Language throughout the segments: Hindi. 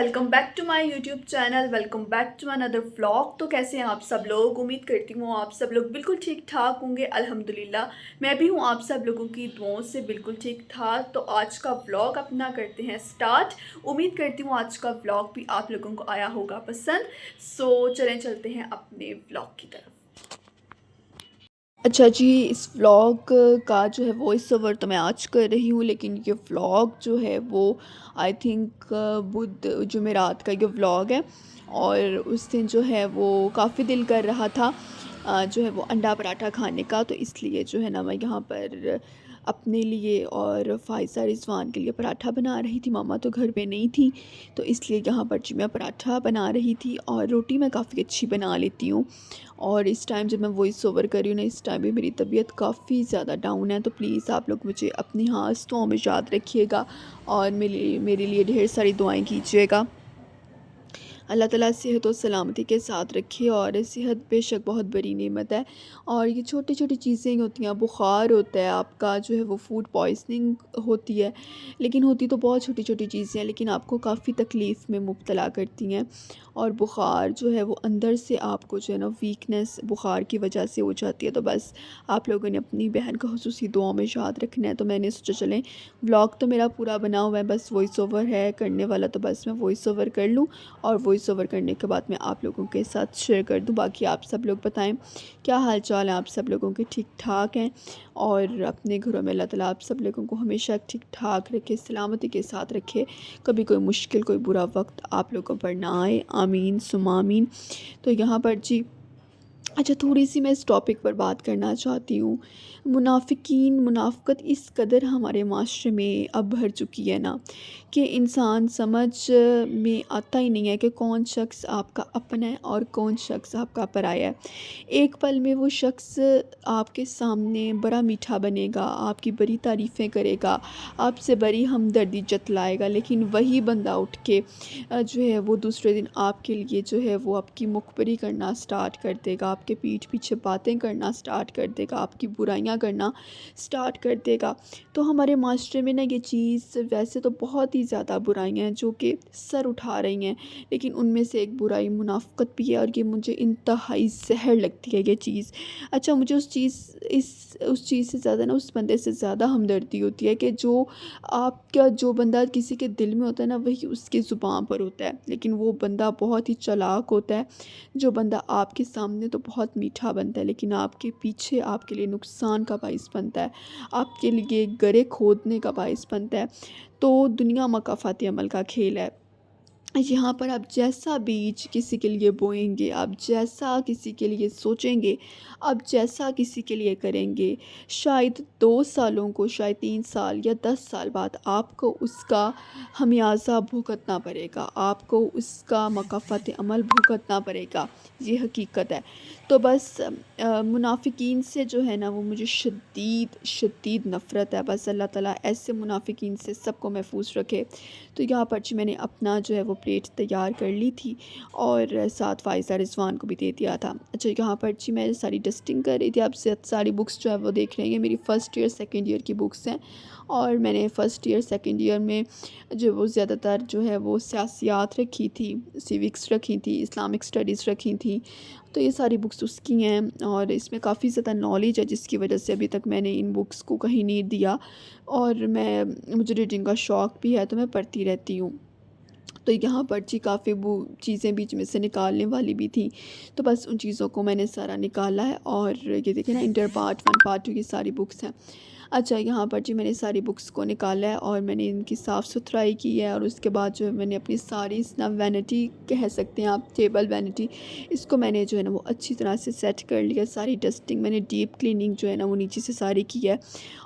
Welcome back to my YouTube channel. Welcome back to another vlog. तो कैसे हैं आप सब लोग? उम्मीद करती हूँ आप सब लोग बिल्कुल ठीक ठाक होंगे। अल्हम्दुलिल्लाह मैं भी हूँ आप सब लोगों की दुआओं से बिल्कुल ठीक ठाक। तो आज का व्लॉग अपना करते हैं स्टार्ट। उम्मीद करती हूँ आज का व्लॉग भी आप लोगों को आया होगा पसंद। सो चलें चलते हैं अपने व्लॉग की तरफ। अच्छा जी, इस व्लॉग का जो है वॉइस ओवर तो मैं आज कर रही हूँ, लेकिन ये व्लॉग जो है वो आई थिंक बुध जुमेरात का ये व्लॉग है। और उस दिन जो है वो काफ़ी दिल कर रहा था जो है वो अंडा पराठा खाने का, तो इसलिए जो है ना मैं यहाँ पर अपने लिए और फ़ायज़ा रिज़वान के लिए पराठा बना रही थी। मामा तो घर पे नहीं थी, तो इसलिए यहाँ पर जी मैं पराठा बना रही थी। और रोटी मैं काफ़ी अच्छी बना लेती हूँ। और इस टाइम जब मैं वॉइस ओवर कर रही हूँ ना, इस टाइम भी मेरी तबीयत काफ़ी ज़्यादा डाउन है, तो प्लीज़ आप लोग मुझे अपनी दुआओं में याद रखिएगा और मेरे लिए ढेर सारी दुआएं कीजिएगा। अल्लाह ताला सेहत और सलामती के साथ रखे। और सेहत बेशक बहुत बड़ी नेमत है, और ये छोटी छोटी चीज़ें ही होती हैं। बुखार होता है आपका जो है वो फूड पॉइजनिंग होती है, लेकिन होती तो बहुत छोटी छोटी चीज़ें हैं, लेकिन आपको काफ़ी तकलीफ़ में मुब्तला करती हैं। और बुखार जो है वो अंदर से आपको जो है ना वीकनेस बुखार की वजह से हो जाती है। तो बस आप लोगों ने अपनी बहन का खुसूसी दुआ में याद रखना है। तो मैंने सोचा चलें, व्लॉग तो मेरा पूरा बना हुआ है, बस वॉइस ओवर है करने वाला, तो बस मैं वॉइस ओवर कर लूँ और वॉइस ओवर करने के बाद मैं आप लोगों के साथ शेयर कर दूँ। बाकी आप सब लोग बताएं क्या हाल चाल है, आप सब लोगों के ठीक ठाक हैं? और अपने घरों में अल्लाह ताला आप सब लोगों को हमेशा ठीक ठाक रखे, सलामती के साथ रखे। कभी कोई मुश्किल कोई बुरा वक्त आप लोगों पर ना आए, आमीन सुमा आमीन। तो यहाँ पर जी, अच्छा थोड़ी सी मैं इस टॉपिक पर बात करना चाहती हूँ। मुनाफिकीन मुनाफ़क़त इस कदर हमारे माशरे में अब भर चुकी है ना, कि इंसान समझ में आता ही नहीं है कि कौन शख्स आपका अपना है और कौन शख्स आपका पराया है। एक पल में वो शख्स आपके सामने बड़ा मीठा बनेगा, आपकी बड़ी तारीफ़ें करेगा, आपसे बड़ी हमदर्दी जतलाएगा, लेकिन वही बंदा उठ के जो है वो दूसरे दिन आपके लिए जो है वो आपकी मुखबरी करना स्टार्ट कर देगा, आपके पीठ पीछे बातें करना स्टार्ट कर देगा, आपकी बुराइयां करना स्टार्ट कर देगा। तो हमारे माशरे में ना ये चीज़, वैसे तो बहुत ही ज़्यादा बुराइयां हैं जो कि सर उठा रही हैं, लेकिन उनमें से एक बुराई मुनाफ़क़त भी है, और ये मुझे इंतहाई ज़हर लगती है ये चीज़। अच्छा, मुझे उस चीज़ से ज़्यादा ना, उस बंदे से ज़्यादा हमदर्दी होती है कि जो बंदा किसी के दिल में होता है ना, वही उसकी ज़ुबान पर होता है, लेकिन वो बंदा बहुत ही चालाक होता है। जो बंदा आपके सामने तो बहुत मीठा बनता है, लेकिन आपके पीछे आपके लिए नुकसान का बाइस बनता है, आपके लिए गरे खोदने का बाइस बनता है। तो दुनिया मकाफ़ाती अमल का खेल है। यहाँ पर आप जैसा बीज किसी के लिए बोएंगे, आप जैसा किसी के लिए सोचेंगे, आप जैसा किसी के लिए करेंगे, शायद 2 सालों को, शायद 3 साल या 10 साल बाद आपको उसका हमियाजा भुगतना पड़ेगा, आपको उसका मकाफ़ात अमल भुगतना पड़ेगा। ये हकीकत है। तो बस मुनाफिकीन से जो है ना वो मुझे शदीद शदीद नफ़रत है। बस अल्लाह ताला ऐसे मुनाफिकीन से सबको महफूज रखे। तो यहाँ पर जी मैंने अपना जो है वो प्लेट तैयार कर ली थी, और साथ फ़ायज़ा रिज़वान को भी दे दिया था। अच्छा, यहाँ पर जी मैं सारी डस्टिंग कर रही थी। आप सारी बुक्स जो है वो देख रहे हैं, मेरी फ़र्स्ट ईयर सेकंड ईयर की बुक्स हैं। और मैंने फ़र्स्ट ईयर सेकंड ईयर में जो वो ज़्यादातर जो है वो सियासियात रखी थी, सिविक्स रखी थी, इस्लामिक स्टडीज़ रखी थी। तो ये सारी बुक्स उसकी हैं, और इसमें काफ़ी ज़्यादा नॉलेज है, जिसकी वजह से अभी तक मैंने इन बुक्स को कहीं नहीं दिया। और मुझे रीडिंग का शौक़ भी है, तो मैं पढ़ती रहती हूँ। तो यहाँ पर जी काफ़ी वो चीज़ें बीच में से निकालने वाली भी थी, तो बस उन चीज़ों को मैंने सारा निकाला है। और ये देखिए ना, इंटर पार्ट 1 पार्ट 2 की सारी बुक्स हैं। अच्छा, यहाँ पर जी मैंने सारी बुक्स को निकाला है, और मैंने इनकी साफ़ सुथराई की है। और उसके बाद जो है मैंने अपनी सारी ना वैनिटी कह सकते हैं आप, टेबल वैनिटी, इसको मैंने जो है ना वो अच्छी तरह से सेट कर लिया। सारी डस्टिंग मैंने, डीप क्लीनिंग जो है ना वो नीचे से सारी की है।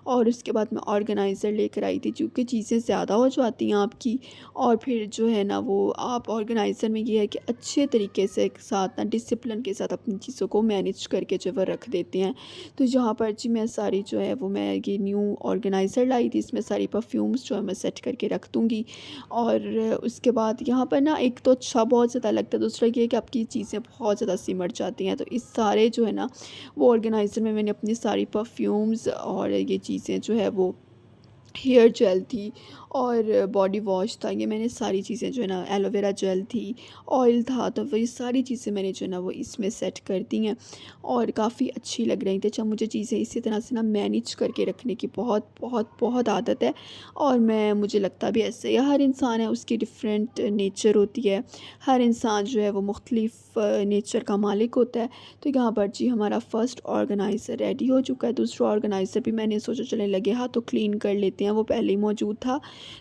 और उसके बाद मैं ऑर्गेनाइज़र लेकर आई थी, क्योंकि चीज़ें ज़्यादा हो जाती हैं आपकी, और फिर जो है ना वो आप ऑर्गेनाइज़र में ये है कि अच्छे तरीके से एक साथ ना डिसिप्लिन के साथ अपनी चीज़ों को मैनेज करके जो है वो रख देते हैं। तो यहाँ पर जी मैं सारी जो है वो मैं ये न्यू ऑर्गेनाइज़र लाई थी, इसमें सारी परफ्यूम्स जो है मैं सेट करके रख दूँगी। और उसके बाद यहाँ पर ना, एक तो अच्छा बहुत ज़्यादा लगता है, दूसरा ये है कि आपकी चीज़ें बहुत ज़्यादा सिमट जाती हैं। तो इस सारे जो है ना वो ऑर्गेनाइज़र में मैंने अपनी सारी परफ्यूम्स और ये चीज़ें जो है वो हेयर जेल थी और बॉडी वॉश था। ये मैंने सारी चीज़ें जो है ना, एलोवेरा जेल थी, ऑयल था, तो वही सारी चीज़ें मैंने जो है ना वो इसमें सेट कर दी हैं और काफ़ी अच्छी लग रही थी। अच्छा, मुझे चीज़ें इसी तरह से ना मैनेज करके रखने की बहुत बहुत बहुत आदत है और मुझे लगता भी ऐसे ही है। हर इंसान है, उसकी डिफरेंट नेचर होती है। हर इंसान जो है वो मुख्तलिफ नेचर का मालिक होता है। तो यहाँ पर जी हमारा फ़र्स्ट ऑर्गेनाइज़र रेडी हो चुका है। दूसरा ऑर्गेनाइज़र भी मैंने सोचा चलें लगे हाथ तो क्लीन कर लेते हैं, वो पहले ही मौजूद था।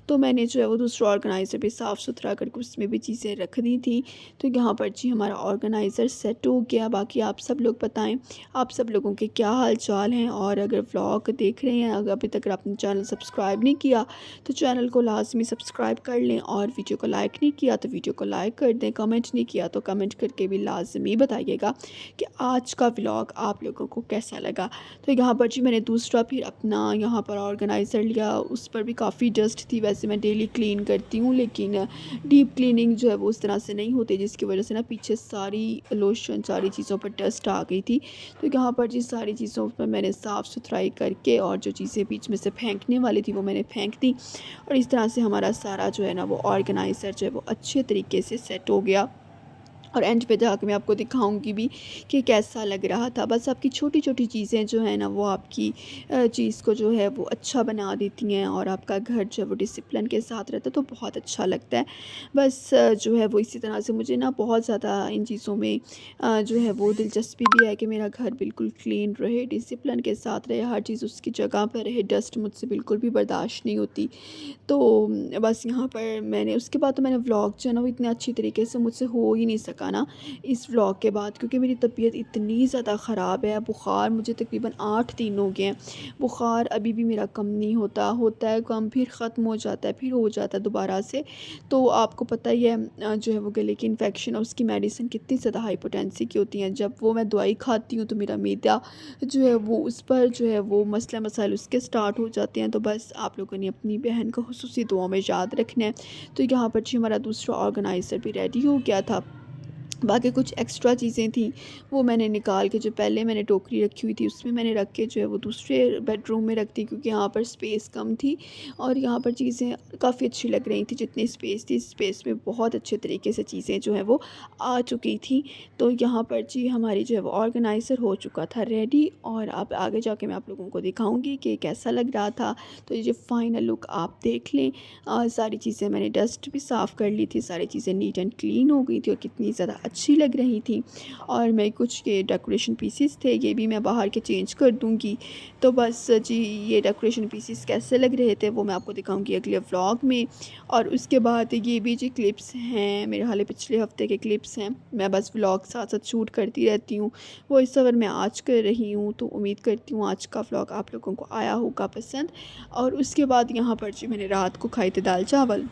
तो मैंने जो है वो दूसरा ऑर्गेनाइज़र भी साफ़ सुथरा करके उसमें भी चीज़ें रख दी थी। तो यहाँ पर जी हमारा ऑर्गेनाइज़र सेट हो गया। बाकी आप सब लोग बताएं, आप सब लोगों के क्या हाल चाल हैं, और अगर व्लॉग देख रहे हैं, अगर अभी तक आपने चैनल सब्सक्राइब नहीं किया तो चैनल को लाजमी सब्सक्राइब कर लें, और वीडियो को लाइक नहीं किया तो वीडियो को लाइक कर दें, कमेंट नहीं किया तो कमेंट करके भी लाजमी बताइएगा कि आज का व्लॉग आप लोगों को कैसा लगा। तो यहाँ पर जी मैंने दूसरा फिर अपना यहाँ पर ऑर्गेनाइज़र लिया, उस पर भी काफ़ी डस्ट थी। वैसे मैं डेली क्लीन करती हूँ, लेकिन डीप क्लीनिंग जो है वो उस तरह से नहीं होती, जिसकी वजह से ना पीछे सारी लोशन सारी चीज़ों पर डस्ट आ गई थी। तो यहाँ पर जी सारी चीज़ों पर मैंने साफ़ सुथराई करके, और जो चीज़ें बीच में से फेंकने वाली थी वो मैंने फेंक दी, और इस तरह से हमारा सारा जो है ना वो ऑर्गेनाइज़र जो है वो अच्छे तरीके से सेट हो गया। और एंड पे जाके मैं आपको दिखाऊंगी भी कि कैसा लग रहा था। बस आपकी छोटी-छोटी चीज़ें जो है ना वो आपकी चीज़ को जो है वो अच्छा बना देती हैं, और आपका घर जो है वो डिसिप्लिन के साथ रहता है तो बहुत अच्छा लगता है। बस जो है वो इसी तरह से मुझे ना बहुत ज़्यादा इन चीज़ों में जो है वो दिलचस्पी भी है कि मेरा घर बिल्कुल क्लीन रहे, डिसिप्लिन के साथ रहे, हर चीज़ उसकी जगह पर रहे। डस्ट मुझसे बिल्कुल भी बर्दाश्त नहीं होती। तो बस यहाँ पर मैंने उसके बाद तो मैंने व्लॉग जो है ना वो इतने अच्छी तरीके से मुझसे हो ही नहीं सका ना इस व्लॉग के बाद, क्योंकि मेरी तबीयत इतनी ज़्यादा ख़राब है। बुखार मुझे तकरीबन 8 दिन हो गए हैं। बुखार अभी भी मेरा कम नहीं होता, होता है कम फिर ख़त्म हो जाता है, फिर हो जाता है दोबारा से। तो आपको पता ही है जो है वो गले की इन्फेक्शन और उसकी मेडिसिन कितनी ज़्यादा हाइपोटेंसी की होती हैं। जब वो मैं दवाई खाती हूँ तो मेरा मैदा जो है वो उस पर जो है वो मसला मसाइल उसके स्टार्ट हो जाते हैं। तो बस आप लोगों ने अपनी बहन को खुसूसी दुआ में याद रखना है। तो यहाँ पर जी हमारा दूसरा ऑर्गेनाइज़र भी रेडी हो गया था। बाकी कुछ एक्स्ट्रा चीज़ें थी वो मैंने निकाल के, जो पहले मैंने टोकरी रखी हुई थी उसमें मैंने रख के जो है वो दूसरे बेडरूम में रख दी, क्योंकि यहाँ पर स्पेस कम थी और यहाँ पर चीज़ें काफ़ी अच्छी लग रही थी। जितनी स्पेस थी, स्पेस में बहुत अच्छे तरीके से चीज़ें जो हैं वो आ चुकी थी। तो यहाँ पर जी हमारी जो है वो ऑर्गेनाइज़र हो चुका था रेडी, और अब आगे जाके मैं आप लोगों को दिखाऊंगी कि कैसा लग रहा था। तो ये फाइनल लुक आप देख लें। सारी चीज़ें मैंने डस्ट भी साफ़ कर ली थी, सारी चीज़ें नीट एंड क्लीन हो गई थी और कितनी ज़्यादा अच्छी लग रही थी। और मैं कुछ ये डेकोरेशन पीसेस थे, ये भी मैं बाहर के चेंज कर दूँगी। तो बस जी ये डेकोरेशन पीसेस कैसे लग रहे थे वो मैं आपको दिखाऊँगी अगले व्लॉग में। और उसके बाद ये भी जी क्लिप्स हैं, मेरे हाल पिछले हफ़्ते के क्लिप्स हैं। मैं बस व्लॉग साथ साथ शूट करती रहती हूँ, वो इस सफ़र मैं आज कर रही हूँ। तो उम्मीद करती हूँ आज का व्लॉग आप लोगों को आया होगा पसंद। और उसके बाद यहाँ पर जी मैंने रात को खाए थे दाल चावल।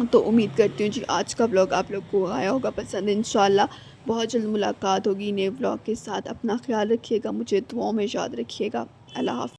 तो उम्मीद करती हूँ जी आज का व्लॉग आप लोग को आया होगा पसंद। इंशाल्लाह बहुत जल्द मुलाकात होगी नए व्लॉग के साथ। अपना ख्याल रखिएगा, मुझे दुआओं में याद रखिएगा। अल्लाह हाफ़िज़।